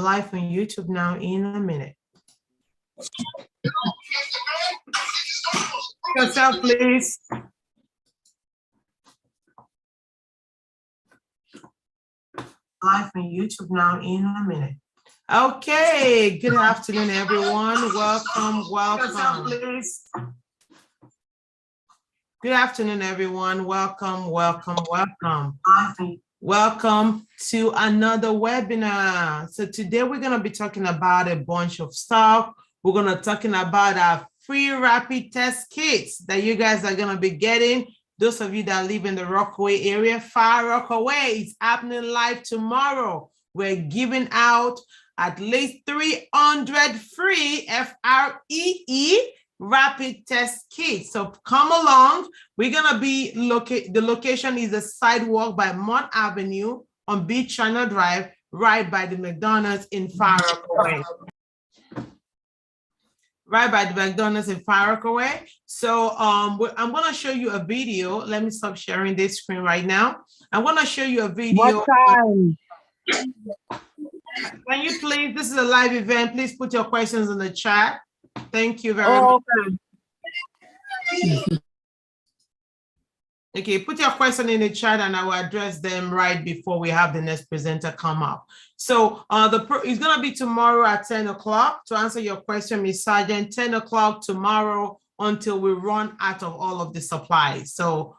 live on YouTube now in a minute. Yourself, please. Live on YouTube now in a minute. Okay, good afternoon, everyone. Welcome. Yourself, please. Good afternoon, everyone. Welcome. Welcome to another webinar. So today we're going to be talking about a bunch of stuff. We're going to be talking about our free rapid test kits that you guys are going to be getting. Those of you that live in the Rockaway area, Far Rockaway, it's happening live tomorrow. We're giving out at least 300 free FREE rapid test kits. So come along. We're going to be the location is the sidewalk by Mott Avenue on Beach Channel Drive, right by the McDonald's in Far Rockaway. Right by the McDonald's in Far Rockaway. So I'm going to show you a video. Let me stop sharing this screen right now. I'm going to show you a video. What time? Can you please, this is a live event. Please put your questions in the chat. Thank you very much. Okay, put your question in the chat and I will address them right before we have the next presenter come up. So it's going to be tomorrow at 10 o'clock. To answer your question, Ms. Sargent, 10 o'clock tomorrow until we run out of all of the supplies. So,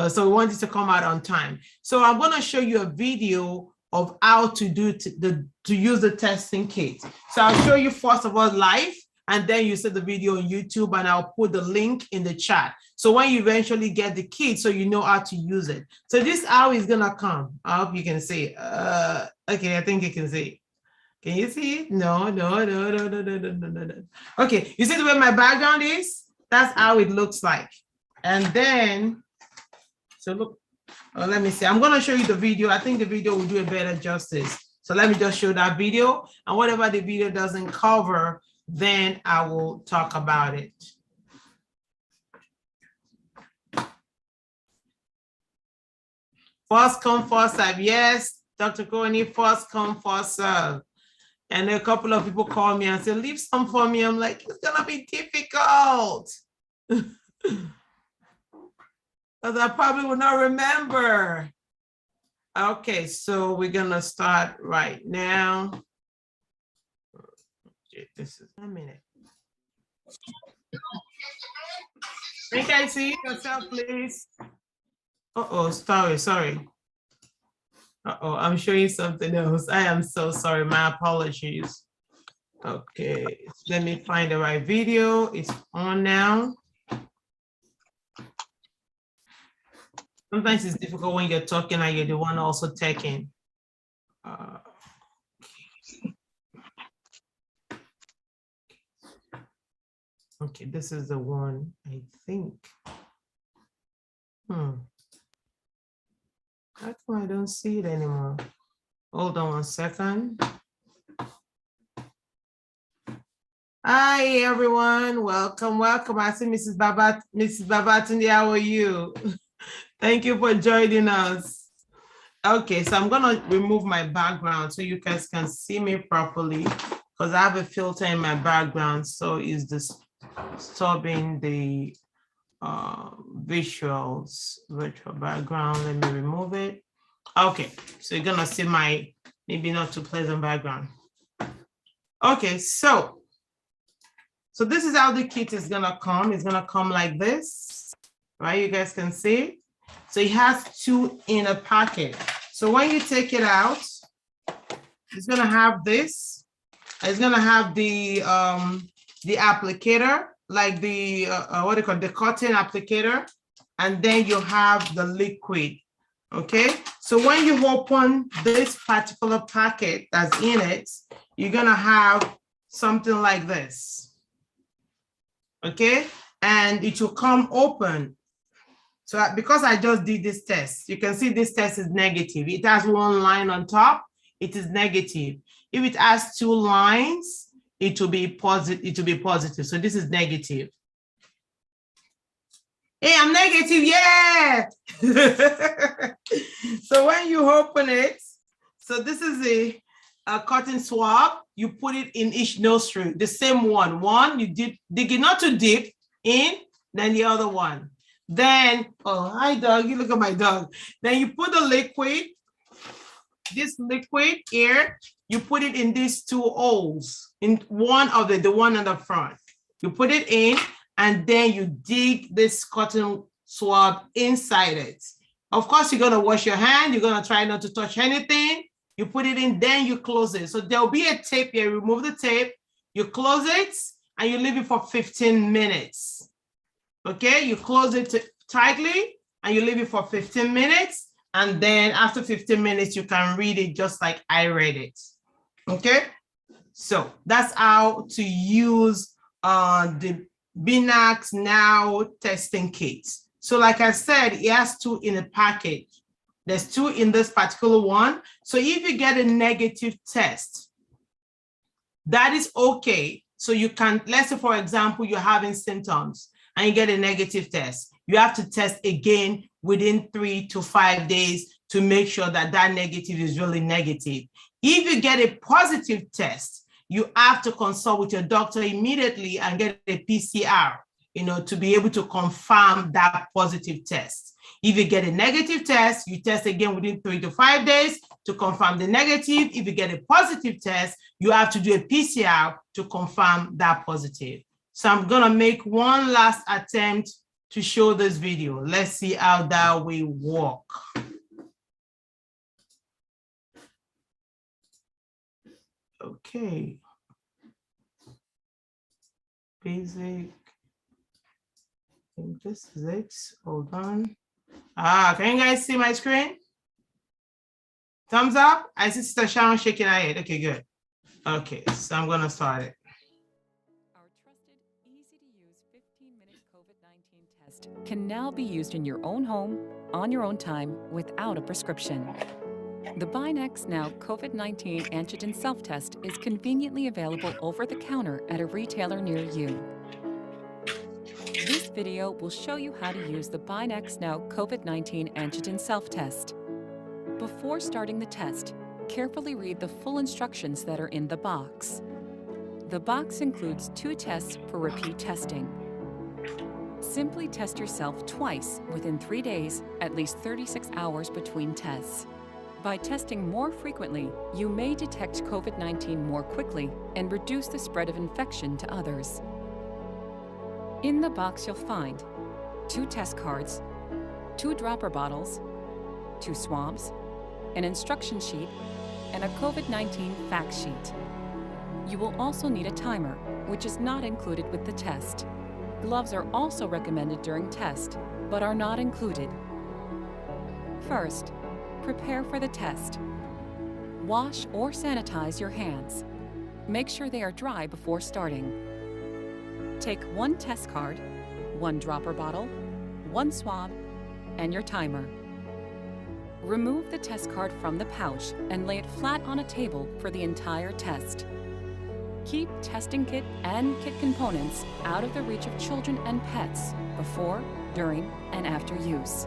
so we want it to come out on time. So I'm going to show you a video of how to use the testing kit. So I'll show you first of all live, and then you see the video on YouTube, and I'll put the link in the chat. So when you eventually get the kit, so you know how to use it. So this is how it's gonna come. I hope you can see. Okay, I think you can see. Can you see it? No. Okay, you see the way my background is? That's how it looks like. And then, so look, let me see. I'm gonna show you the video. I think the video will do a better justice. So let me just show that video, and whatever the video doesn't cover, then I will talk about it. First come, first serve. Yes, Dr. Kony, first come, first serve. And a couple of people call me and say, leave some for me. I'm like, it's gonna be difficult. Because I probably will not remember. Okay, so we're gonna start right now. This is a minute. Can you see yourself, please? Sorry. I'm showing something else. I am so sorry. My apologies. Okay, let me find the right video. It's on now. Sometimes it's difficult when you're talking and you're the one also taking. Okay, this is the one, I think. How come I don't see it anymore? Hold on one second. Hi, everyone. Welcome. I see Mrs. Babatunde, how are you? Thank you for joining us. Okay, so I'm gonna remove my background so you guys can see me properly because I have a filter in my background, so it's disturbing the virtual background. Let me remove it. Okay, so you're gonna see my maybe not too pleasant background. Okay, so this is how the kit is gonna come. It's gonna come like this, right? You guys can see. So it has two in a packet. So when you take it out, it's gonna have this. It's gonna have the applicator, like the what do you call it, the cotton applicator, and then you have the liquid. Okay, so when you open this particular packet that's in it, you're gonna have something like this. Okay, and it will come open. So because I just did this test, you can see this test is negative. It has one line on top, it is negative. If it has two lines, it will be positive. So this is negative. Hey, I'm negative, yeah. So when you open it, so this is a cotton swab, you put it in each nostril, the same one. One, you dig it not too deep in, then the other one. Then, oh, hi dog, you look at my dog. Then you put the liquid, this liquid here, you put it in these two holes, in one of the one on the front. You put it in, and then you dig this cotton swab inside it. Of course, you're gonna wash your hand. You're gonna try not to touch anything. You put it in, then you close it. So there'll be a tape here. Remove the tape, you close it, and you leave it for 15 minutes. Okay, you close it tightly, and you leave it for 15 minutes. And then after 15 minutes, you can read it just like I read it. Okay, so that's how to use the Binax Now testing kit. So like I said, it has 2 in a package. There's 2 in this particular one. So if you get a negative test, that is okay. So you can, let's say for example, you're having symptoms and you get a negative test. You have to test again within 3 to 5 days to make sure that that negative is really negative. If you get a positive test, you have to consult with your doctor immediately and get a PCR, to be able to confirm that positive test. If you get a negative test, you test again within 3 to 5 days to confirm the negative. If you get a positive test, you have to do a PCR to confirm that positive. So I'm gonna make one last attempt to show this video. Let's see how that will work. Okay. Basic. I think this is it. Hold on. Can you guys see my screen? Thumbs up? I see Sister Sharon shaking her head. Okay, good. Okay, so I'm gonna start it. Our trusted, easy-to-use 15-minute COVID-19 test can now be used in your own home, on your own time, without a prescription. The Binax Now COVID-19 antigen self-test is conveniently available over the counter at a retailer near you. This video will show you how to use the Binax Now COVID-19 antigen self-test. Before starting the test, carefully read the full instructions that are in the box. The box includes 2 tests for repeat testing. Simply test yourself twice within 3 days, at least 36 hours between tests. By testing more frequently, you may detect COVID-19 more quickly and reduce the spread of infection to others. In the box, you'll find 2 test cards, 2 dropper bottles, 2 swabs, an instruction sheet, and a COVID-19 fact sheet. You will also need a timer, which is not included with the test. Gloves are also recommended during test, but are not included. First, prepare for the test. Wash or sanitize your hands. Make sure they are dry before starting. Take 1 test card, 1 dropper bottle, 1 swab, and your timer. Remove the test card from the pouch and lay it flat on a table for the entire test. Keep testing kit and kit components out of the reach of children and pets before, during, and after use.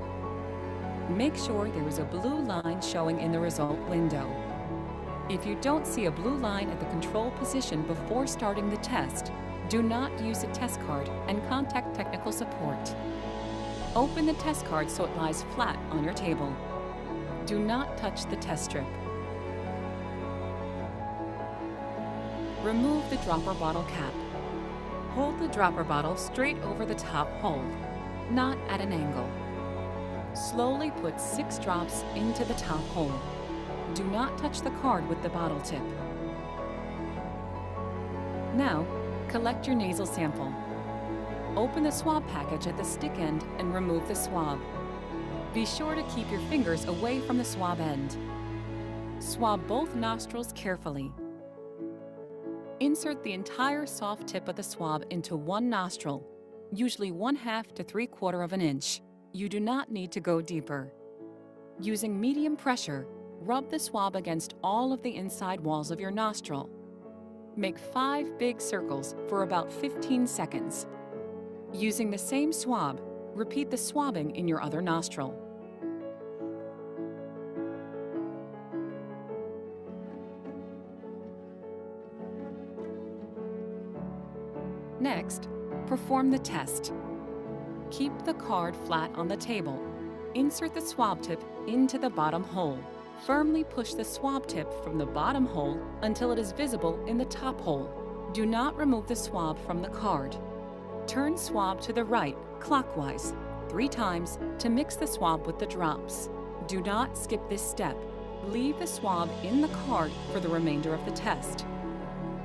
Make sure there is a blue line showing in the result window. If you don't see a blue line at the control position before starting the test, do not use a test card and contact technical support. Open the test card so it lies flat on your table. Do not touch the test strip. Remove the dropper bottle cap. Hold the dropper bottle straight over the top hole, not at an angle. Slowly put 6 drops into the top hole. Do not touch the card with the bottle tip. Now, collect your nasal sample. Open the swab package at the stick end and remove the swab. Be sure to keep your fingers away from the swab end. Swab both nostrils carefully. Insert the entire soft tip of the swab into one nostril, usually 1/2 to 3/4 of an inch. You do not need to go deeper. Using medium pressure, rub the swab against all of the inside walls of your nostril. Make 5 big circles for about 15 seconds. Using the same swab, repeat the swabbing in your other nostril. Next, perform the test. Keep the card flat on the table. Insert the swab tip into the bottom hole. Firmly push the swab tip from the bottom hole until it is visible in the top hole. Do not remove the swab from the card. Turn swab to the right, clockwise, 3 times to mix the swab with the drops. Do not skip this step. Leave the swab in the card for the remainder of the test.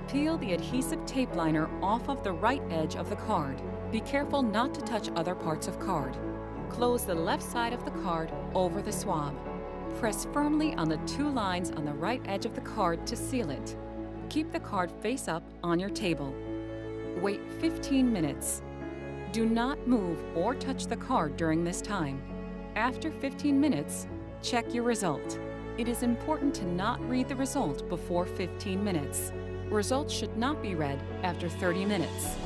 Peel the adhesive tape liner off of the right edge of the card. Be careful not to touch other parts of card. Close the left side of the card over the swab. Press firmly on the 2 lines on the right edge of the card to seal it. Keep the card face up on your table. Wait 15 minutes. Do not move or touch the card during this time. After 15 minutes, check your result. It is important to not read the result before 15 minutes. Results should not be read after 30 minutes.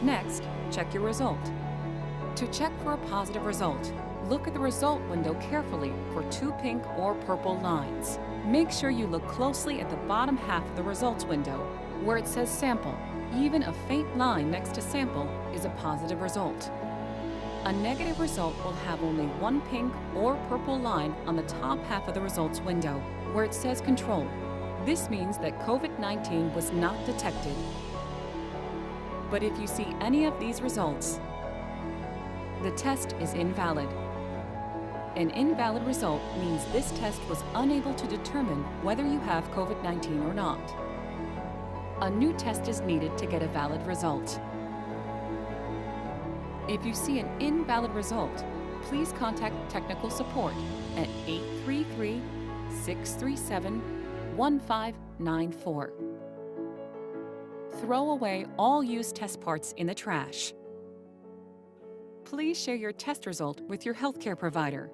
Next, check your result. To check for a positive result, look at the result window carefully for 2 pink or purple lines. Make sure you look closely at the bottom half of the results window, where it says sample. Even a faint line next to sample is a positive result. A negative result will have only 1 pink or purple line on the top half of the results window, where it says control. This means that COVID-19 was not detected. But if you see any of these results, the test is invalid. An invalid result means this test was unable to determine whether you have COVID-19 or not. A new test is needed to get a valid result. If you see an invalid result, please contact technical support at 833-637-1594. Throw away all used test parts in the trash. Please share your test result with your healthcare provider.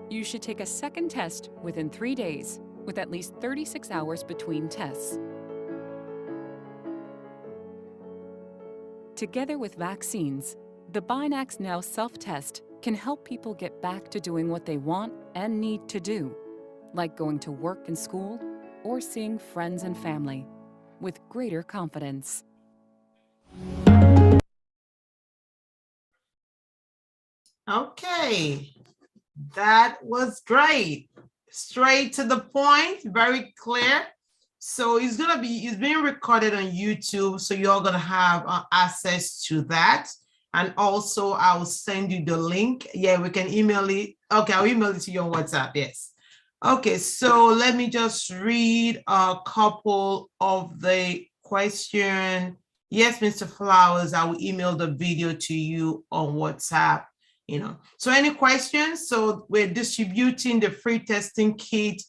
You should take a second test within 3 days, with at least 36 hours between tests. Together with vaccines, the Binax Now self-test can help people get back to doing what they want and need to do, like going to work and school or seeing friends and family, with greater confidence. Okay, that was great. Straight to the point, very clear. So it's being recorded on YouTube, so you're gonna have access to that. And also I'll send you the link. Yeah, we can email it. Okay, I'll email it to you on WhatsApp, yes. Okay, so let me just read a couple of the questions. Yes, Mr. Flowers, I will email the video to you on WhatsApp. So any questions? So we're distributing the free testing kit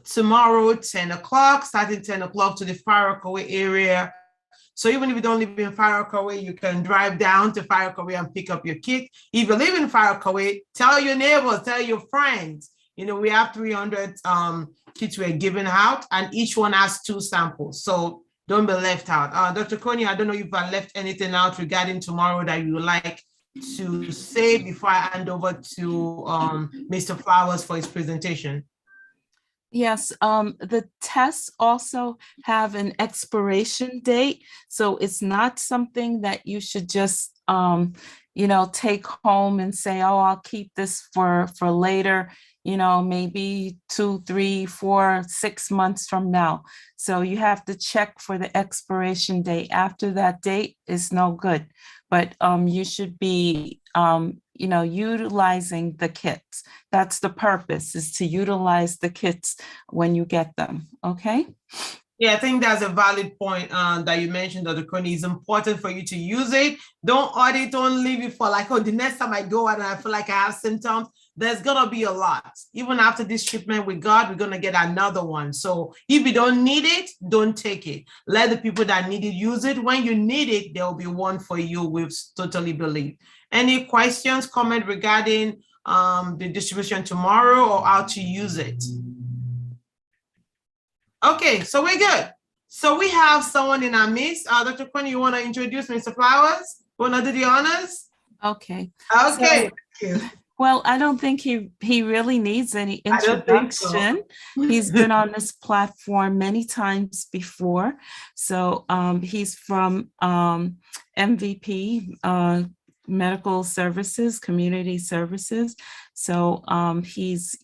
tomorrow, 10 o'clock, starting 10 o'clock to the Far Rockaway area. So even if you don't live in Far Rockaway, you can drive down to Far Rockaway and pick up your kit. If you live in Far Rockaway, tell your neighbors, tell your friends. We have 300 kits we're giving out, and each one has 2 samples. So don't be left out. Dr. Coney, I don't know if I left anything out regarding tomorrow that you would like to say before I hand over to Mr. Flowers for his presentation. Yes, the tests also have an expiration date. So it's not something that you should just, take home and say, oh, I'll keep this for later, maybe 2, 3, 4, 6 months from now. So you have to check for the expiration date. After that date is no good, but you should be, utilizing the kits. That's the purpose, is to utilize the kits when you get them, okay? Yeah, I think that's a valid point that you mentioned, Dr. Coney. It's important for you to use it. Don't audit, don't leave it for like, oh, the next time I go and I feel like I have symptoms. There's gonna be a lot. Even after this treatment with God, we're gonna get another one. So if you don't need it, don't take it. Let the people that need it use it. When you need it, there will be one for you. We totally believe. Any questions, comment regarding the distribution tomorrow or how to use it? Okay, so we're good. So we have someone in our midst. Dr. Coney, you want to introduce Mr. Flowers? Want to do the honors? Okay. Okay. So Well, I don't think he really needs any I don't think so. introduction. He's been on this platform many times before. So he's from MVP, Medical Services, Community Services. So he's,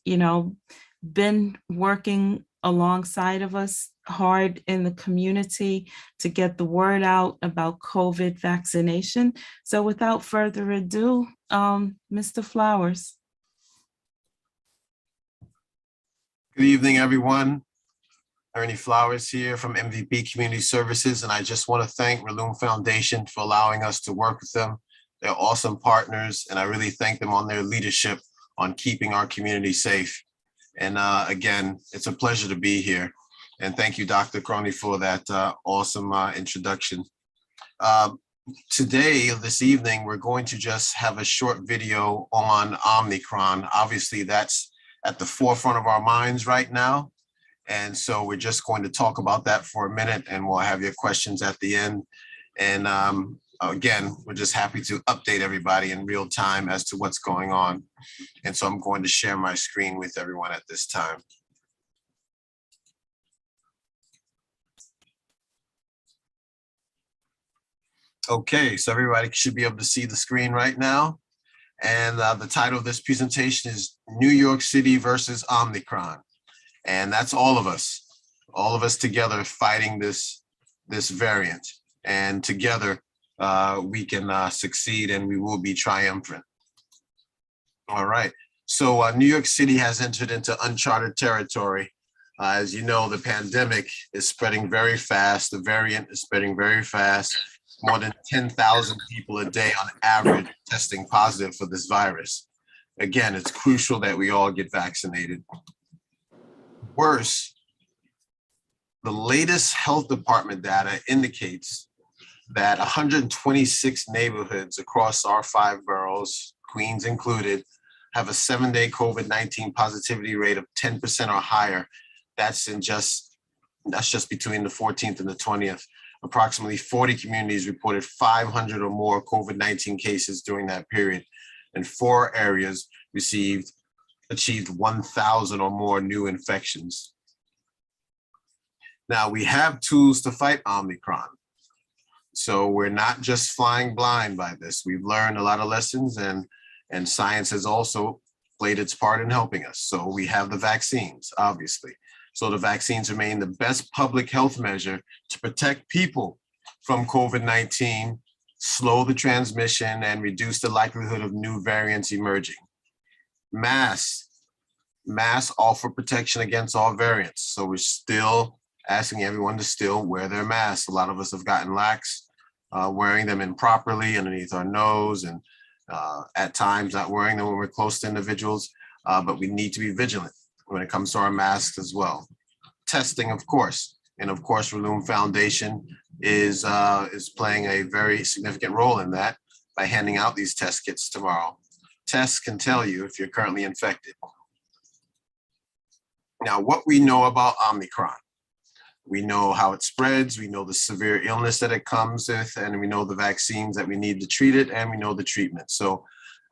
been working alongside of us hard in the community to get the word out about COVID vaccination. So without further ado, Mr. Flowers. Good evening, everyone. Ernie Flowers here from MVP Community Services, and I just want to thank Relume Foundation for allowing us to work with them. They're awesome partners, and I really thank them on their leadership on keeping our community safe. And again, it's a pleasure to be here. And thank you, Dr. Crony, for that awesome introduction. Today, this evening, we're going to just have a short video on Omicron. Obviously, that's at the forefront of our minds right now. And so we're just going to talk about that for a minute, and we'll have your questions at the end. And again, we're just happy to update everybody in real time as to what's going on. And so I'm going to share my screen with everyone at this time. Okay, so everybody should be able to see the screen right now. And the title of this presentation is New York City versus Omicron. And that's all of us together fighting this variant. And together we can succeed, and we will be triumphant. All right, so New York City has entered into uncharted territory. As you know, the pandemic is spreading very fast. The variant is spreading very fast. More than 10,000 people a day on average testing positive for this virus. Again, it's crucial that we all get vaccinated. Worse, the latest health department data indicates that 126 neighborhoods across our 5 boroughs, Queens included, have a 7-day COVID-19 positivity rate of 10% or higher. That's just between the 14th and the 20th. Approximately 40 communities reported 500 or more COVID-19 cases during that period, and 4 areas achieved 1,000 or more new infections. Now, we have tools to fight Omicron. So we're not just flying blind by this. We've learned a lot of lessons, and science has also played its part in helping us. So we have the vaccines, obviously. So the vaccines remain the best public health measure to protect people from COVID-19, slow the transmission, and reduce the likelihood of new variants emerging. Masks offer protection against all variants. So we're still asking everyone to still wear their masks. A lot of us have gotten lax, wearing them improperly underneath our nose, and at times not wearing them when we're close to individuals, but we need to be vigilant when it comes to our masks as well. Testing, of course, and of course, Relume Foundation is playing a very significant role in that by handing out these test kits tomorrow. Tests can tell you if you're currently infected. Now, what we know about Omicron. We know how it spreads, we know the severe illness that it comes with, and we know the vaccines that we need to treat it, and we know the treatment. So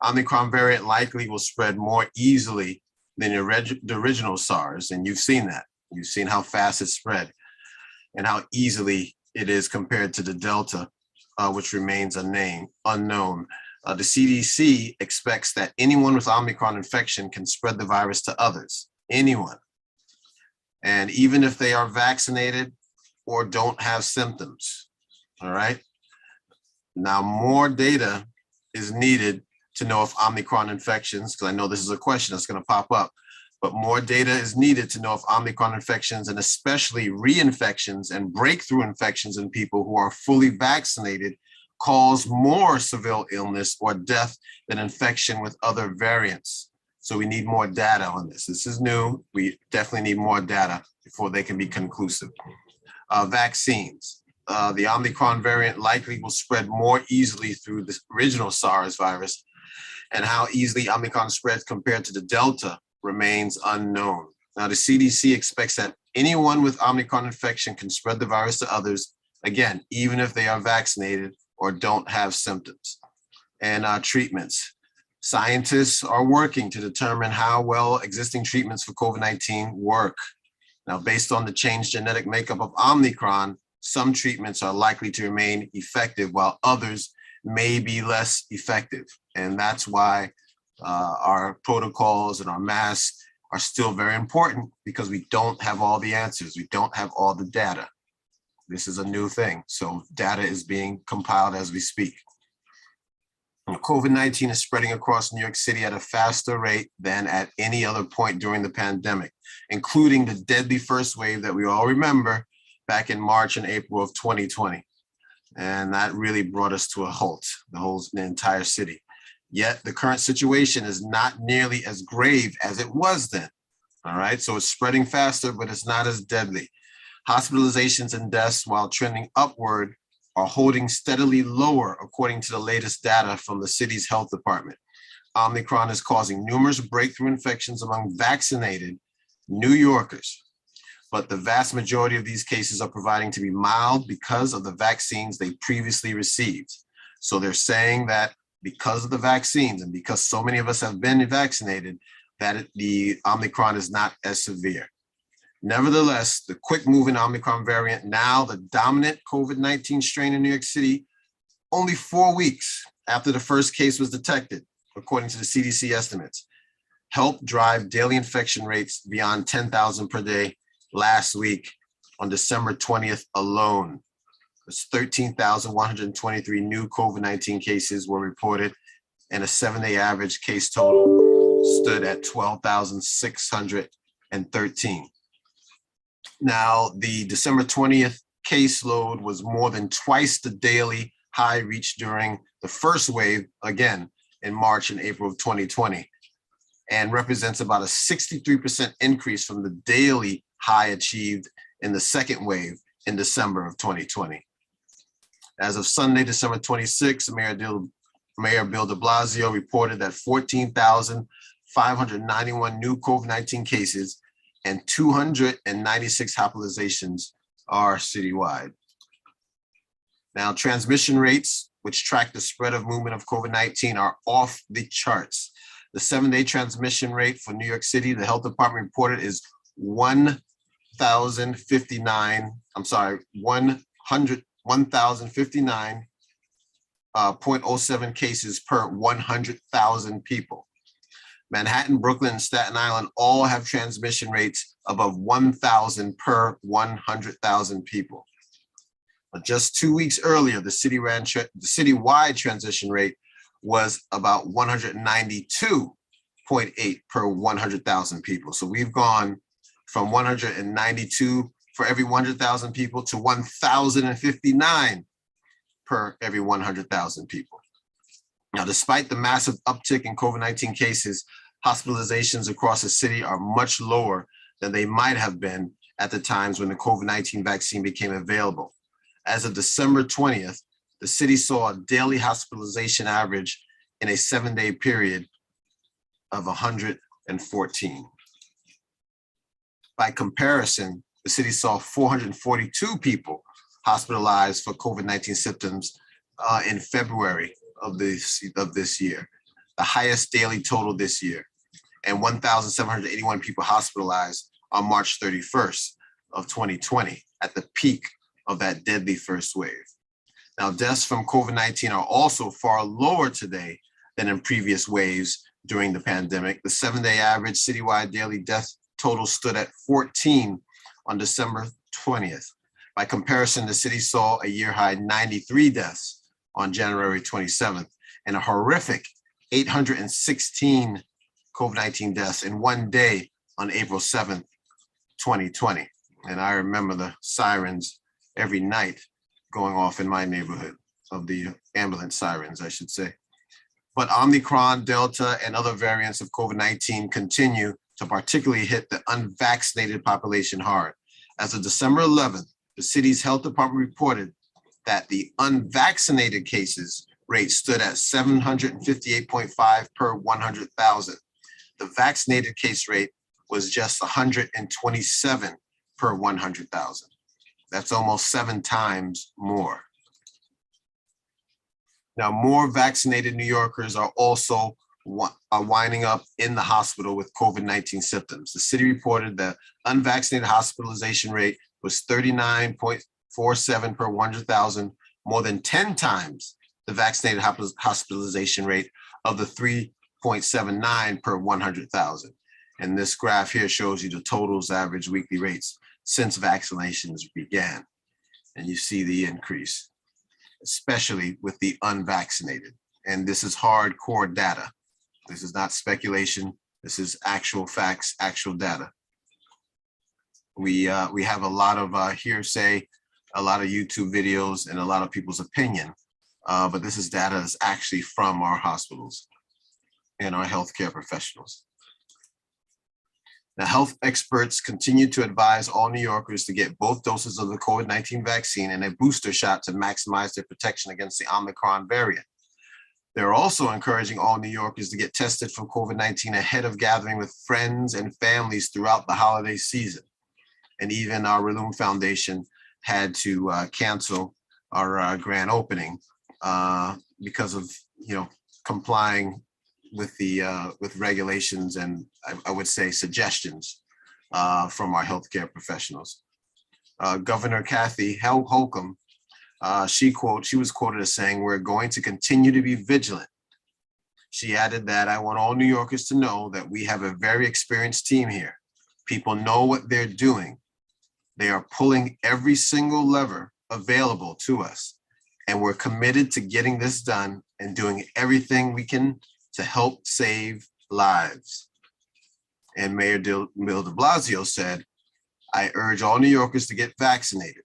Omicron variant likely will spread more easily than the original SARS, and you've seen that. You've seen how fast it spread and how easily it is compared to the Delta, which remains unknown. The CDC expects that anyone with Omicron infection can spread the virus to others, anyone. And even if they are vaccinated or don't have symptoms, all right? Now, more data is needed to know if Omicron infections, because I know this is a question that's going to pop up, but more data is needed to know if Omicron infections, and especially reinfections and breakthrough infections in people who are fully vaccinated, cause more severe illness or death than infection with other variants. So we need more data on this. This is new. We definitely need more data before they can be conclusive. Vaccines. The Omicron variant likely will spread more easily through the original SARS virus, and how easily Omicron spreads compared to the Delta remains unknown. Now, the CDC expects that anyone with Omicron infection can spread the virus to others, again, even if they are vaccinated or don't have symptoms. And treatments. Scientists are working to determine how well existing treatments for COVID-19 work. Now, based on the changed genetic makeup of Omicron, some treatments are likely to remain effective while others may be less effective. And that's why our protocols and our masks are still very important, because we don't have all the answers. We don't have all the data. This is a new thing. So data is being compiled as we speak. COVID-19 is spreading across New York City at a faster rate than at any other point during the pandemic, including the deadly first wave that we all remember back in March and April of 2020. And that really brought us to a halt, the entire city. Yet the current situation is not nearly as grave as it was then. All right, so it's spreading faster, but it's not as deadly. Hospitalizations and deaths, while trending upward, are holding steadily lower, according to the latest data from the city's health department. Omicron is causing numerous breakthrough infections among vaccinated New Yorkers, but the vast majority of these cases are proving to be mild because of the vaccines they previously received. So they're saying that because of the vaccines and because so many of us have been vaccinated, that the Omicron is not as severe. Nevertheless, the quick-moving Omicron variant, now the dominant COVID-19 strain in New York City, only 4 weeks after the first case was detected, according to the CDC estimates, helped drive daily infection rates beyond 10,000 per day last week. On December 20th alone, 13,123 new COVID-19 cases were reported, and a 7-day average case total stood at 12,613. Now, the December 20th caseload was more than twice the daily high reached during the first wave, again, in March and April of 2020, and represents about a 63% increase from the daily high achieved in the second wave in December of 2020. As of Sunday, December 26th, Mayor Bill de Blasio reported that 14,591 new COVID-19 cases and 296 hospitalizations are citywide. Now, transmission rates, which track the spread of movement of COVID-19, are off the charts. The 7-day transmission rate for New York City, the health department reported, is 1,059.07 cases per 100,000 people. Manhattan, Brooklyn, and Staten Island all have transmission rates above 1,000 per 100,000 people. But just 2 weeks earlier, the citywide transition rate was about 192.8 per 100,000 people. So we've gone from 192 for every 100,000 people to 1,059 per every 100,000 people. Now, despite the massive uptick in COVID-19 cases, hospitalizations across the city are much lower than they might have been at the times when the COVID-19 vaccine became available. As of December 20th, the city saw a daily hospitalization average in a 7-day period of 114. By comparison, the city saw 442 people hospitalized for COVID-19 symptoms in February of this year, the highest daily total this year, and 1,781 people hospitalized on March 31st of 2020 at the peak of that deadly first wave. Now, deaths from COVID-19 are also far lower today than in previous waves during the pandemic. The 7-day average citywide daily death total stood at 14 on December 20th. By comparison, the city saw a year-high 93 deaths on January 27th, and a horrific 816 COVID-19 deaths in one day on April 7th, 2020. And I remember the sirens every night going off in my neighborhood, of the ambulance sirens, I should say. But Omicron, Delta, and other variants of COVID-19 continue to particularly hit the unvaccinated population hard. As of December 11th, the city's health department reported that the unvaccinated cases rate stood at 758.5 per 100,000. The vaccinated case rate was just 127 per 100,000. That's almost 7 times more. Now, more vaccinated New Yorkers are also are winding up in the hospital with COVID-19 symptoms. The city reported the unvaccinated hospitalization rate was 39.47 per 100,000, more than 10 times the vaccinated hospitalization rate of the 3.79 per 100,000. And this graph here shows you the totals average weekly rates since vaccinations began. And you see the increase, especially with the unvaccinated. And this is hardcore data. This is not speculation. This is actual facts, actual data. We have a lot of hearsay, a lot of YouTube videos, and a lot of people's opinion. But this is data that's actually from our hospitals and our healthcare professionals. Now, health experts continue to advise all New Yorkers to get both doses of the COVID-19 vaccine and a booster shot to maximize their protection against the Omicron variant. They're also encouraging all New Yorkers to get tested for COVID-19 ahead of gathering with friends and families throughout the holiday season. And even our Relume Foundation had to cancel our grand opening because of, complying with the with regulations and I would say suggestions from our healthcare professionals. Governor Kathy Holcomb, she was quoted as saying, "We're going to continue to be vigilant." She added that, "I want all New Yorkers to know that we have a very experienced team here. People know what they're doing. They are pulling every single lever available to us. And we're committed to getting this done and doing everything we can to help save lives." And Mayor Bill de Blasio said, "I urge all New Yorkers to get vaccinated,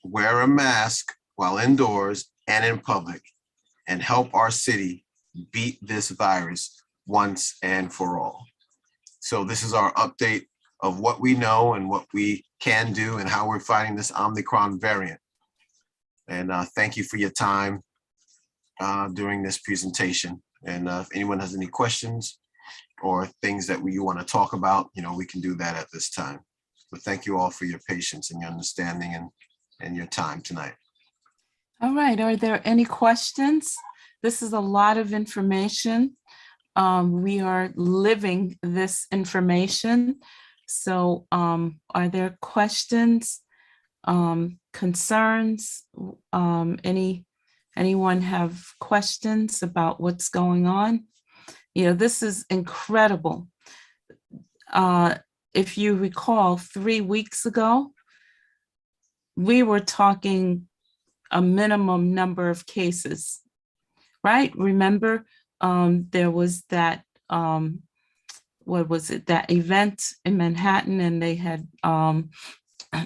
wear a mask while indoors and in public, and help our city beat this virus once and for all." So this is our update of what we know and what we can do and how we're fighting this Omicron variant. And thank you for your time during this presentation. And if anyone has any questions or things that you want to talk about, we can do that at this time. But thank you all for your patience and your understanding and your time tonight. All right, are there any questions? This is a lot of information. We are living this information. So are there questions, concerns? Anyone have questions about what's going on? This is incredible. If you recall, 3 weeks ago, we were talking a minimum number of cases, right? Remember, there was that, that event in Manhattan, and they had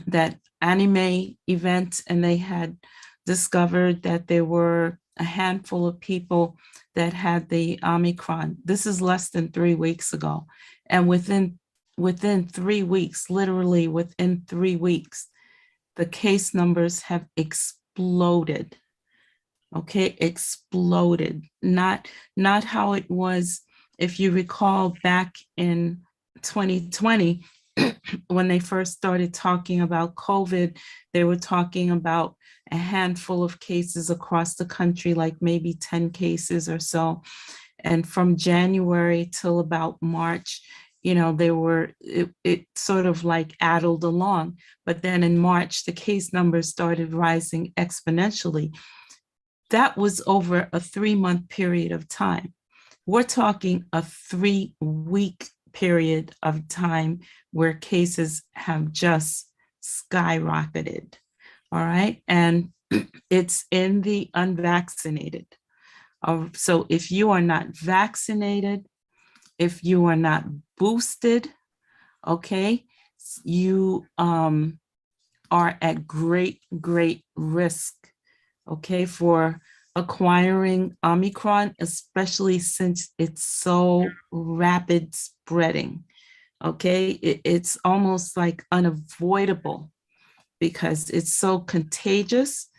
that anime event, and they had discovered that there were a handful of people that had the Omicron. This is less than 3 weeks ago. And within 3 weeks, literally within 3 weeks, the case numbers have exploded. Okay, exploded. Not how it was, if you recall, back in 2020, when they first started talking about COVID, they were talking about a handful of cases across the country, like maybe 10 cases or so. And from January till about March, it sort of like addled along. But then in March, the case numbers started rising exponentially. That was over a 3-month period of time. We're talking a 3-week period of time where cases have just skyrocketed. All right. And it's in the unvaccinated. So if you are not vaccinated, if you are not boosted, okay, you are at great risk, okay, for acquiring Omicron, especially since it's so rapid spreading. Okay, it's almost like unavoidable because it's so contagious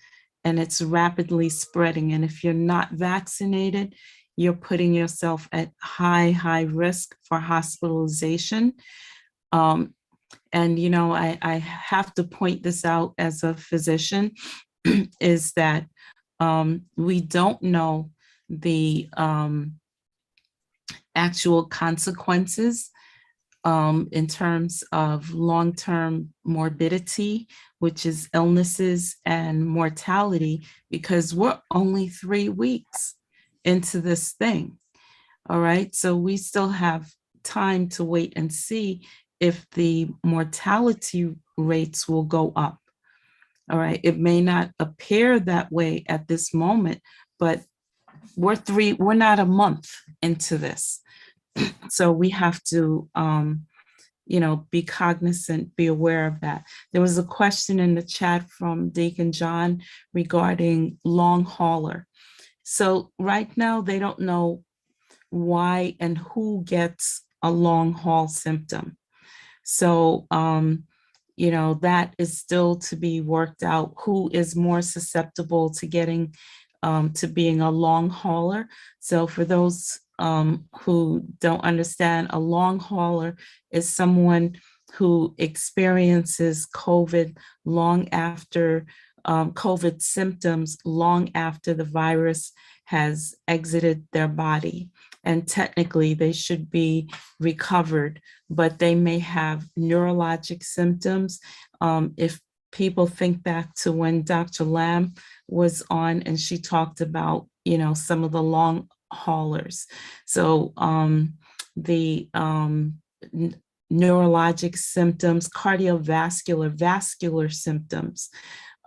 and it's rapidly spreading. And if you're not vaccinated, you're putting yourself at high risk for hospitalization. And, I have to point this out as a physician, is that we don't know the actual consequences in terms of long-term morbidity, which is illnesses and mortality, because we're only 3 weeks into this thing. All right, so we still have time to wait and see if the mortality rates will go up. All right, it may not appear that way at this moment, but we're not a month into this. So we have to, be cognizant, be aware of that. There was a question in the chat from Deacon John regarding long hauler. So right now they don't know why and who gets a long haul symptom. So, that is still to be worked out, who is more susceptible to getting to being a long hauler. So for those who don't understand, a long hauler is someone who experiences COVID long after COVID symptoms, long after the virus has exited their body. And technically they should be recovered, but they may have neurologic symptoms. If people think back to when Dr. Lamb was on and she talked about, some of the long haulers. So the neurologic symptoms, cardiovascular, vascular symptoms,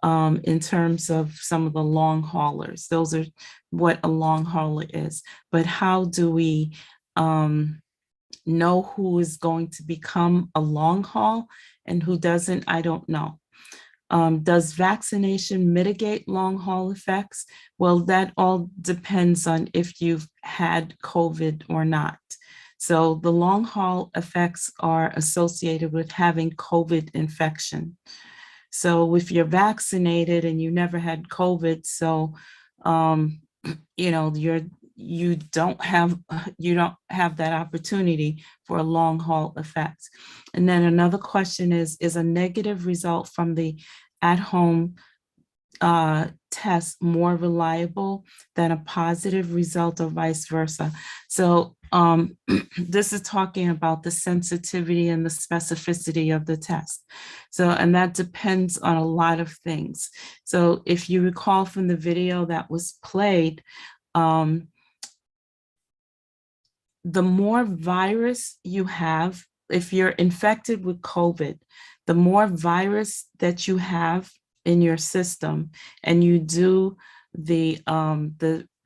in terms of some of the long haulers. Those are what a long hauler is. But how do we know who is going to become a long haul and who doesn't? I don't know. Does vaccination mitigate long haul effects? Well, that all depends on if you've had COVID or not. So the long haul effects are associated with having COVID infection. So if you're vaccinated and you never had COVID, so you don't have that opportunity for a long haul effect. And then another question is a negative result from the at-home test more reliable than a positive result or vice versa? So this is talking about the sensitivity and the specificity of the test. So, and that depends on a lot of things. So if you recall from the video that was played, the more virus you have, if you're infected with COVID, the more virus that you have in your system, and you do the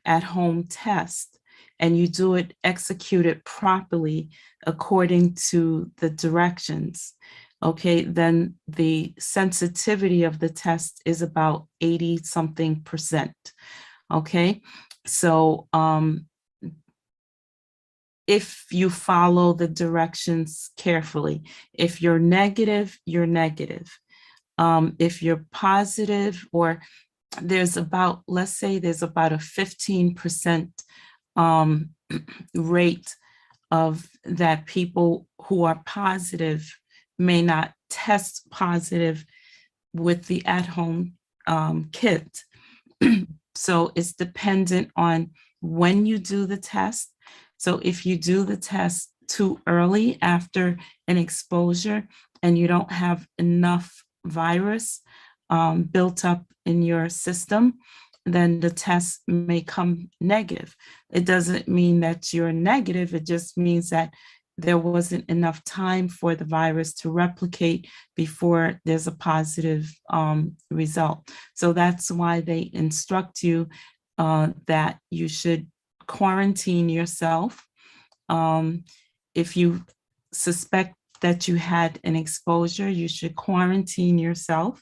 at-home test, and you execute it properly according to the directions, okay, then the sensitivity of the test is about 80-something%, okay? So if you follow the directions carefully, if you're negative, you're negative. If you're positive, or let's say there's about a 15% rate of that people who are positive may not test positive with the at-home kit. So it's dependent on when you do the test. So if you do the test too early after an exposure and you don't have enough virus built up in your system, then the test may come negative. It doesn't mean that you're negative. It just means that there wasn't enough time for the virus to replicate before there's a positive result. So that's why they instruct you that you should quarantine yourself. If you suspect that you had an exposure, you should quarantine yourself.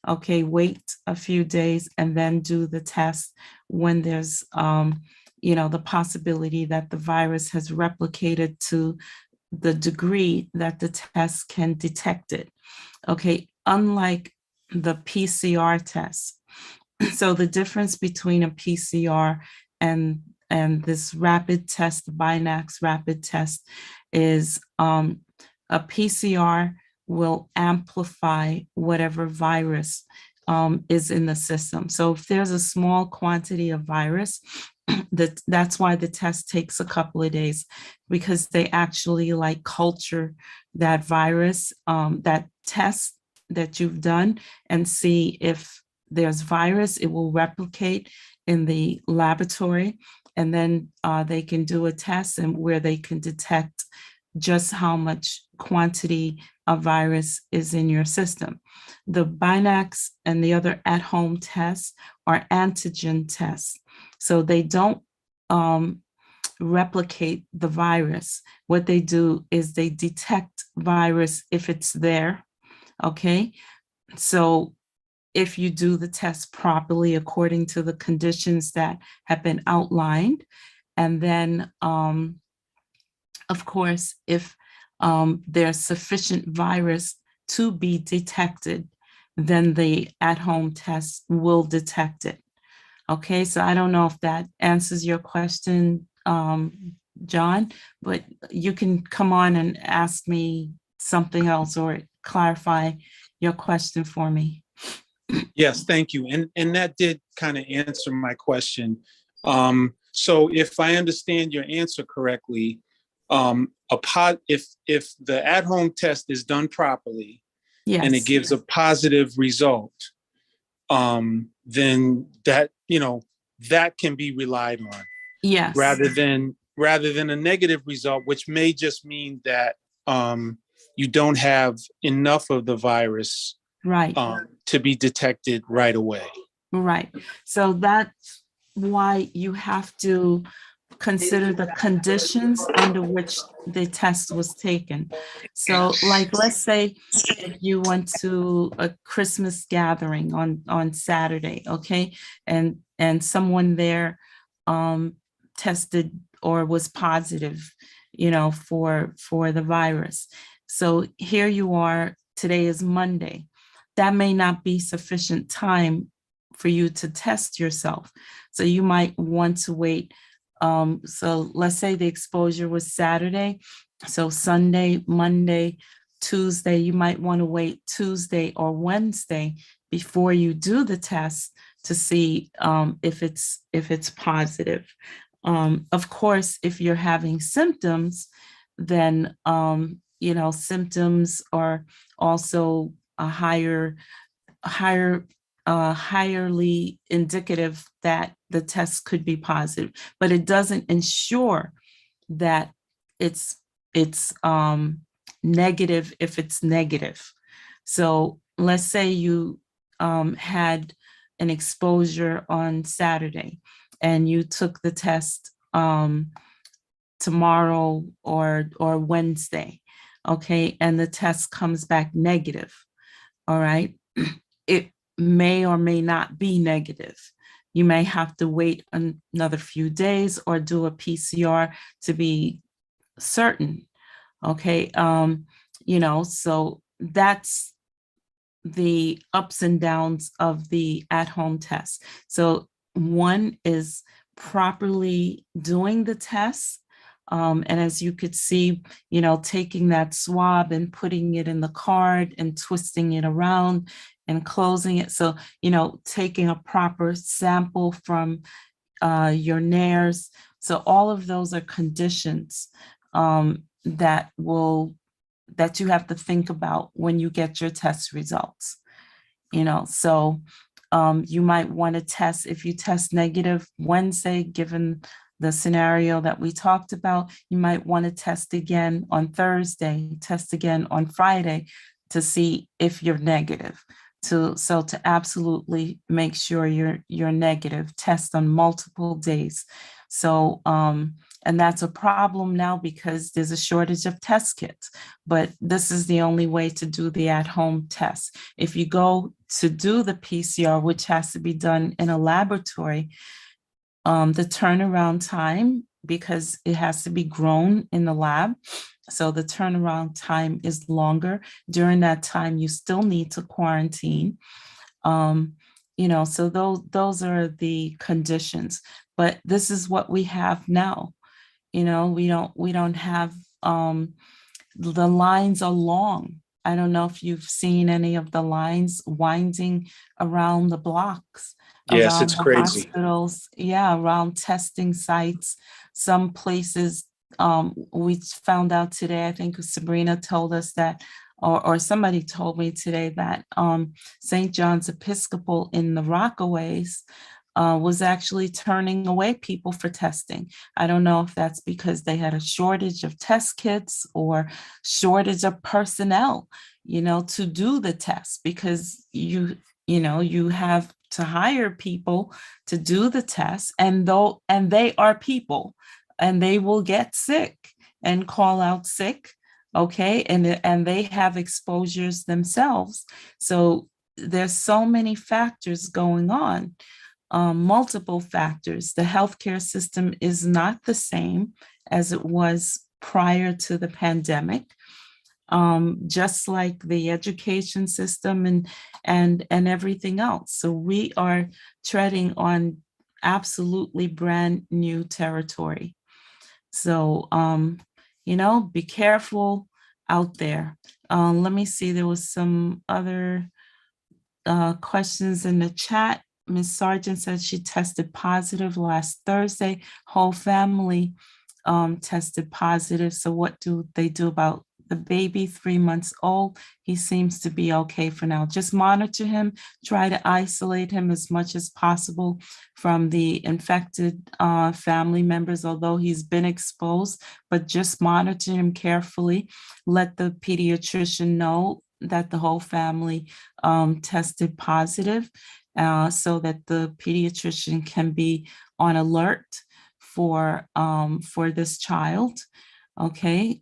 Okay, wait a few days and then do the test when there's the possibility that the virus has replicated to the degree that the test can detect it. Okay, unlike the PCR test. So the difference between a PCR and this rapid test, the Binax rapid test, is a PCR will amplify whatever virus is in the system. So if there's a small quantity of virus, that's why the test takes a couple of days, because they actually like culture that virus, that test that you've done, and see if there's virus. It will replicate in the laboratory, and then they can do a test and where they can detect just how much quantity of virus is in your system. The Binax and the other at-home tests are antigen tests. So they don't replicate the virus. What they do is they detect virus if it's there, okay? So if you do the test properly according to the conditions that have been outlined, and then of course, if there's sufficient virus to be detected, then the at-home test will detect it. Okay, so I don't know if that answers your question, John, but you can come on and ask me something else or clarify your question for me. Yes, thank you. And that did kind of answer my question. So if I understand your answer correctly, if the at-home test is done properly, Yes. and it gives a positive result, then that, that can be relied on. Yes. Rather than a negative result, which may just mean that you don't have enough of the virus, right, to be detected right away. Right. So that's why you have to consider the conditions under which the test was taken. So like, let's say if you went to a Christmas gathering on Saturday, okay, and someone there tested or was positive, for the virus. So here you are, today is Monday. That may not be sufficient time for you to test yourself. So you might want to wait. So let's say the exposure was Saturday. So Sunday, Monday, Tuesday, you might want to wait Tuesday or Wednesday before you do the test to see if it's positive. Of course, if you're having symptoms, then symptoms are also a highly indicative that the test could be positive, but it doesn't ensure that it's negative if it's negative. So let's say you had an exposure on Saturday and you took the test tomorrow or Wednesday, okay, and the test comes back negative, all right, it may or may not be negative. You may have to wait another few days or do a PCR to be certain, okay? So that's the ups and downs of the at-home test. So one is properly doing the test. And as you could see, taking that swab and putting it in the card and twisting it around and closing it. So, taking a proper sample from your nares. So all of those are conditions that you have to think about when you get your test results. So you might want to test, if you test negative Wednesday, given the scenario that we talked about, you might want to test again on Thursday, test again on Friday to see if you're negative. To absolutely make sure you're negative, test on multiple days. So, and that's a problem now because there's a shortage of test kits, but this is the only way to do the at-home test. If you go to do the PCR, which has to be done in a laboratory, the turnaround time, because it has to be grown in the lab, so the turnaround time is longer. During that time, you still need to quarantine. So those are the conditions. But this is what we have now. We don't have the lines are long. I don't know if you've seen any of the lines winding around the blocks, Yes, around it's the crazy. hospitals, yeah, around testing sites. Some places, we found out today, I think Sabrina told us that, or somebody told me today that St. John's Episcopal in the Rockaways was actually turning away people for testing. I don't know if that's because they had a shortage of test kits or shortage of personnel, to do the tests, because you have to hire people to do the tests, and they are people, and they will get sick and call out sick. Okay, and they have exposures themselves. So there's so many factors going on, multiple factors. The healthcare system is not the same as it was prior to the pandemic, just like the education system and everything else. So we are treading on absolutely brand new territory. So, be careful out there. Let me see, there was some other questions in the chat. Ms. Sargent said she tested positive last Thursday. Whole family tested positive. So what do they do about the baby, 3 months old? He seems to be okay for now. Just monitor him, try to isolate him as much as possible from the infected family members, although he's been exposed, but just monitor him carefully. Let the pediatrician know that the whole family tested positive, so that the pediatrician can be on alert for this child. Okay.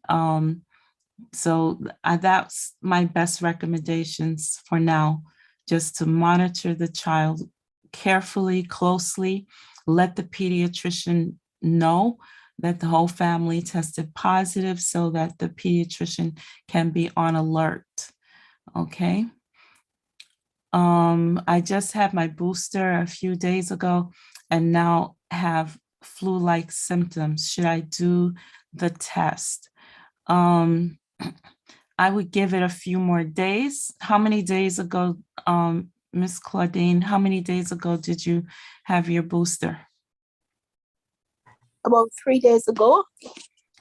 So that's my best recommendations for now, just to monitor the child carefully, closely, let the pediatrician know that the whole family tested positive, so that the pediatrician can be on alert. Okay. I just had my booster a few days ago and now have flu-like symptoms. Should I do the test? I would give it a few more days. How many days ago, Miss Claudine, how many days ago did you have your booster? About 3 days ago.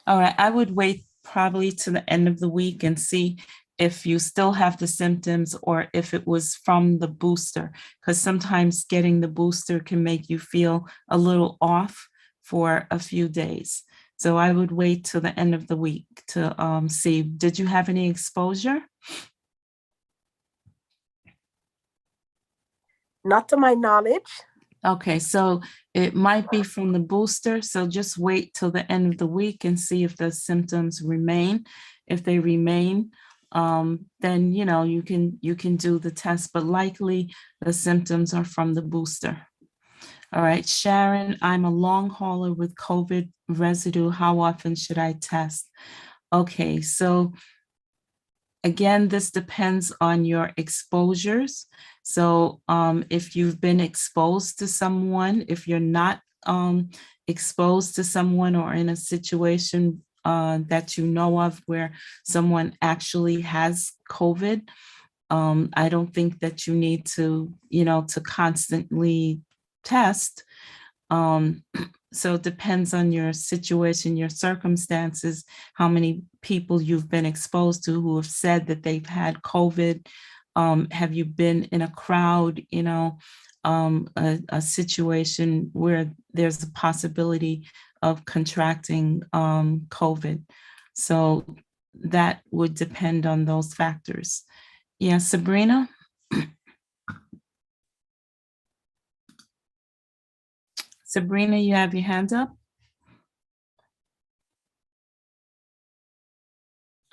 All right, I would wait probably to the end of the week and see if you still have the symptoms or if it was from the booster, because sometimes getting the booster can make you feel a little off for a few days. So I would wait till the end of the week to see, did you have any exposure? Not to my knowledge. Okay, so it might be from the booster. So just wait till the end of the week and see if the symptoms remain. If they remain, then you can do the test, but likely the symptoms are from the booster. All right, Sharon, I'm a long hauler with COVID residue. How often should I test? Okay, so again, this depends on your exposures. So if you've been exposed to someone, if you're not exposed to someone or in a situation that you know of where someone actually has COVID, I don't think that you need to, to constantly test. So it depends on your situation, your circumstances, how many people you've been exposed to who have said that they've had COVID. Have you been in a crowd, a situation where there's a possibility of contracting COVID? So that would depend on those factors. Yeah, Sabrina? Sabrina, you have your hand up?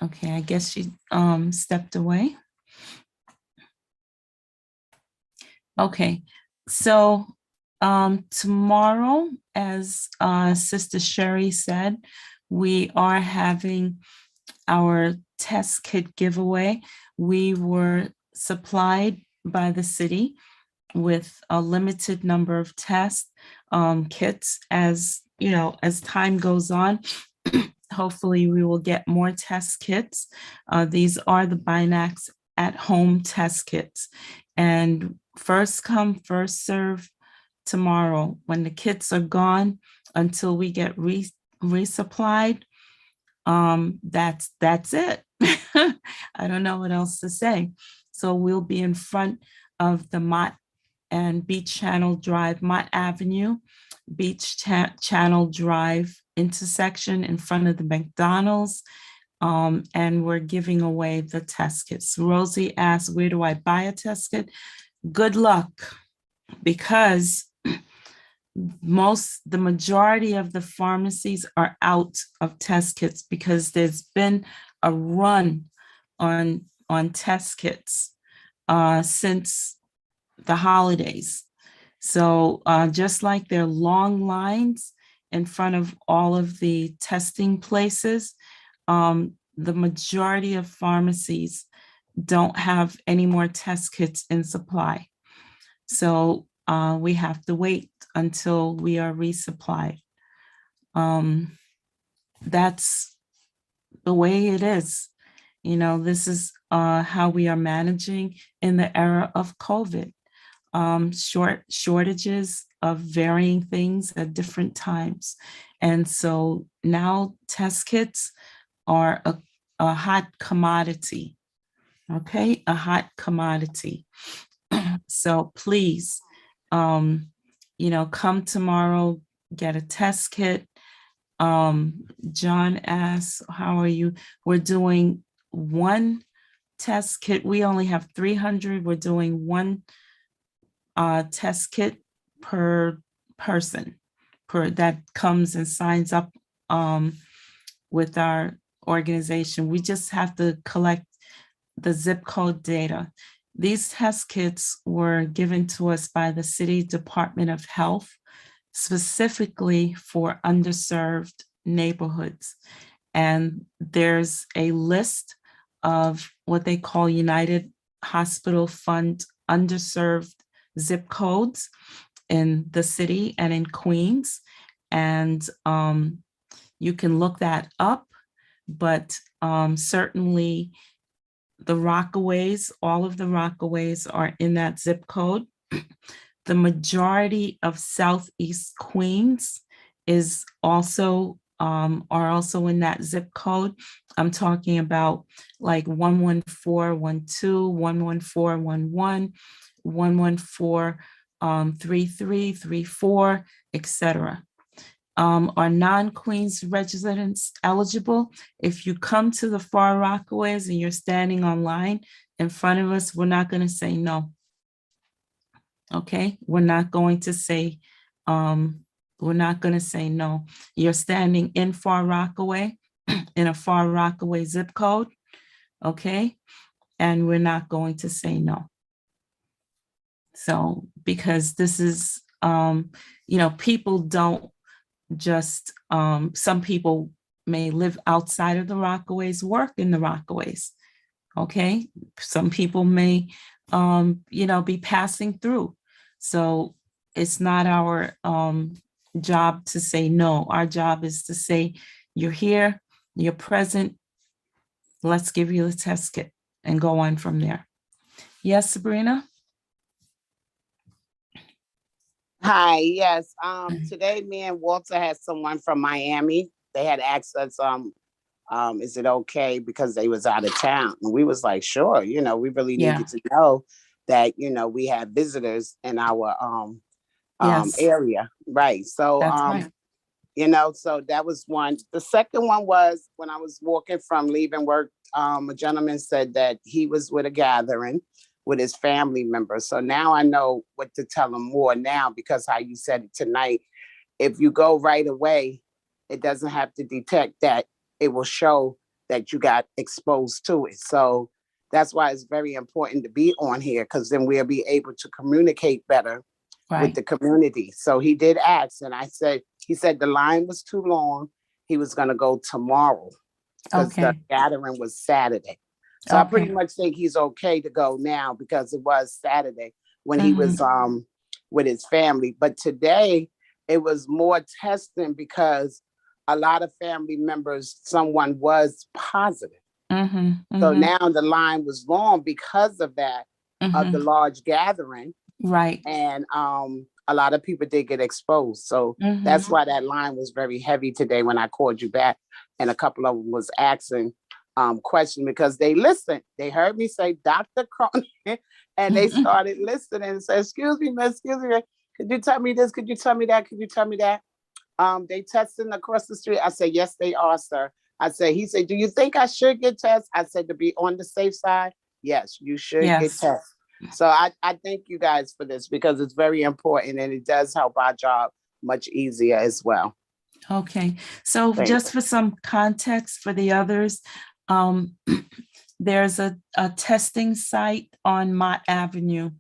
Okay, I guess she stepped away. Okay, so tomorrow, as Sister Sherry said, we are having our test kit giveaway. We were supplied by the city with a limited number of test kits. As as time goes on, hopefully we will get more test kits. These are the Binax at-home test kits. And first come, first serve tomorrow. When the kits are gone, until we get resupplied, that's it. I don't know what else to say. So we'll be in front of the Mott and Beach Channel Drive, Mott Avenue, Beach Channel Drive intersection in front of the McDonald's. And we're giving away the test kits. Rosie asked, where do I buy a test kit? Good luck, because the majority of the pharmacies are out of test kits because there's been a run on test kits since the holidays. So just like there are long lines in front of all of the testing places, the majority of pharmacies don't have any more test kits in supply. So we have to wait until we are resupplied. That's the way it is. You know, this is how we are managing in the era of COVID. Shortages of varying things at different times. And so now test kits are a hot commodity, okay? A hot commodity. So please, you know, come tomorrow, get a test kit. John asks, how are you? We're doing one test kit. We only have 300. We're doing one test kit per person that comes and signs up with our organization. We just have to collect the zip code data. These test kits were given to us by the City Department of Health, specifically for underserved neighborhoods. And there's a list of what they call United Hospital Fund underserved zip codes in the city and in Queens. And you can look that up, but certainly the Rockaways, all of the Rockaways are in that zip code. The majority of Southeast Queens is also are also in that zip code. I'm talking about like 11412, 11411, 114 3334, etc. Are non-Queens residents eligible? If you come to the Far Rockaways and you're standing online in front of us, we're not going to say no. Okay, we're not going to say no. You're standing in Far Rockaway, in a Far Rockaway zip code, okay, and we're not going to say no. So because this is, you know, people don't just, some people may live outside of the Rockaways, work in the Rockaways, okay? Some people may, you know, be passing through. So it's not our job to say no. Our job is to say, you're here, you're present, let's give you the test kit and go on from there. Yes, Sabrina? Hi, yes. Today me and Walter had someone from Miami. They had asked us, is it okay because they was out of town? And we was like, sure, you know, we really needed to know that, you know, we had visitors in our area. Right. So Right. you know, so that was one. The second one was when I was walking from leaving work, a gentleman said that he was with a gathering with his family members. So now I know what to tell him more now, because how you said it tonight, if you go right away, it doesn't have to detect that. It will show that you got exposed to it. So that's why it's very important to be on here, because then we'll be able to communicate better with the community. So he did ask, and he said the line was too long. He was going to go tomorrow because the gathering was Saturday. So I pretty much think he's okay to go now because it was Saturday when he was with his family. But today it was more testing because a lot of family members, someone was positive. Mm-hmm, So mm-hmm, now the line was long because of that, of the mm-hmm. large gathering. Right. And a lot of people did get exposed. So that's Mm-hmm. why that line was very heavy today when I called you back. And a couple of them was asking questions because they listened. They heard me say Dr. Cronin and they started listening and said, excuse me, miss, excuse me. Could you tell me this? Could you tell me that? Could you tell me that? They testing across the street. I said, yes, they are, sir. I said, he said, do you think I should get tested? I said, to be on the safe side, yes, you should get Yes. tested. So I thank you guys for this because it's very important and it does help our job much easier as well. Okay, so Thank just you. for some context for the others, there's a testing site on Mott Avenue,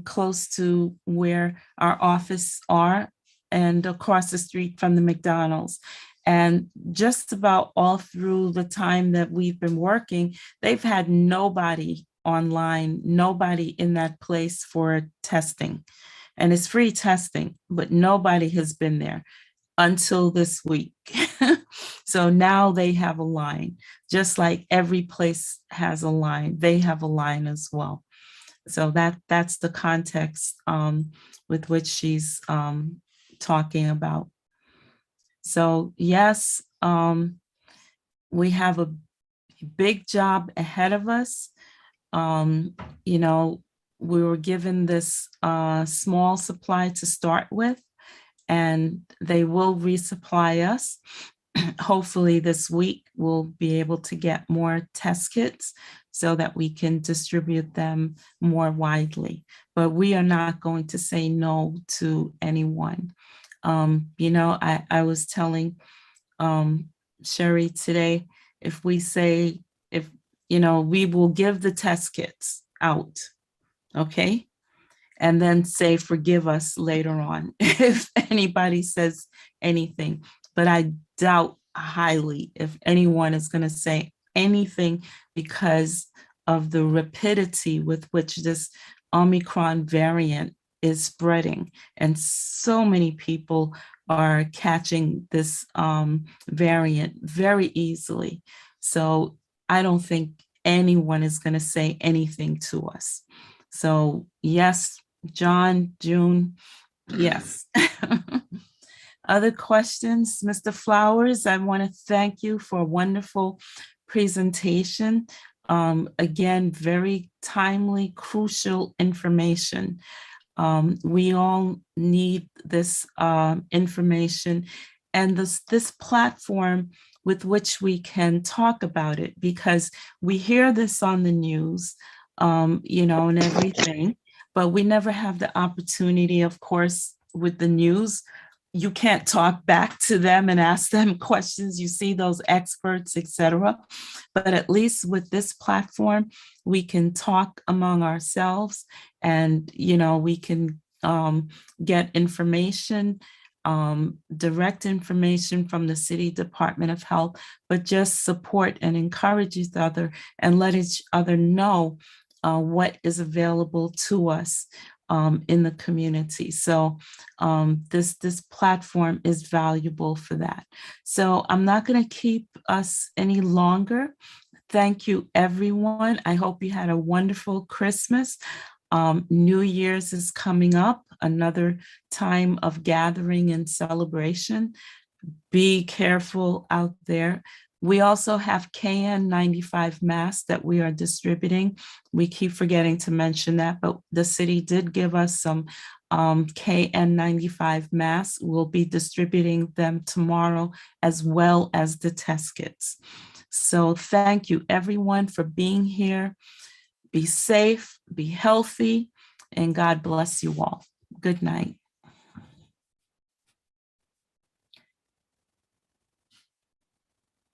close to where our office are and across the street from the McDonald's. And just about all through the time that we've been working, they've had nobody online, nobody in that place for testing. And it's free testing, but nobody has been there until this week. So now they have a line, just like every place has a line, they have a line as well. So that's the context with which she's talking about. So yes, we have a big job ahead of us. You know, we were given this small supply to start with, and they will resupply us. Hopefully this week we'll be able to get more test kits so that we can distribute them more widely. But we are not going to say no to anyone. You know, I was telling Sherry today, if we say, if, you know, we will give the test kits out, okay? And then say, forgive us later on if anybody says anything. But I doubt highly if anyone is going to say anything because of the rapidity with which this Omicron variant is spreading. And so many people are catching this variant very easily. So I don't think anyone is going to say anything to us. So yes, John, June, yes. Other questions, Mr. Flowers? I want to thank you for a wonderful presentation. Again, very timely, crucial information. We all need this information and this platform with which we can talk about it, because we hear this on the news, you know, and everything, but we never have the opportunity, of course, with the news. You can't talk back to them and ask them questions. You see those experts, etc. But at least with this platform, we can talk among ourselves, and you know, we can get information, direct information from the City Department of Health, but just support and encourage each other and let each other know what is available to us in the community. So this platform is valuable for that. So I'm not going to keep us any longer. Thank you, everyone. I hope you had a wonderful Christmas. New Year's is coming up, another time of gathering and celebration. Be careful out there. We also have KN95 masks that we are distributing. We keep forgetting to mention that, but the city did give us some KN95 masks. We'll be distributing them tomorrow, as well as the test kits. So thank you, everyone, for being here. Be safe, be healthy, and God bless you all. Good night.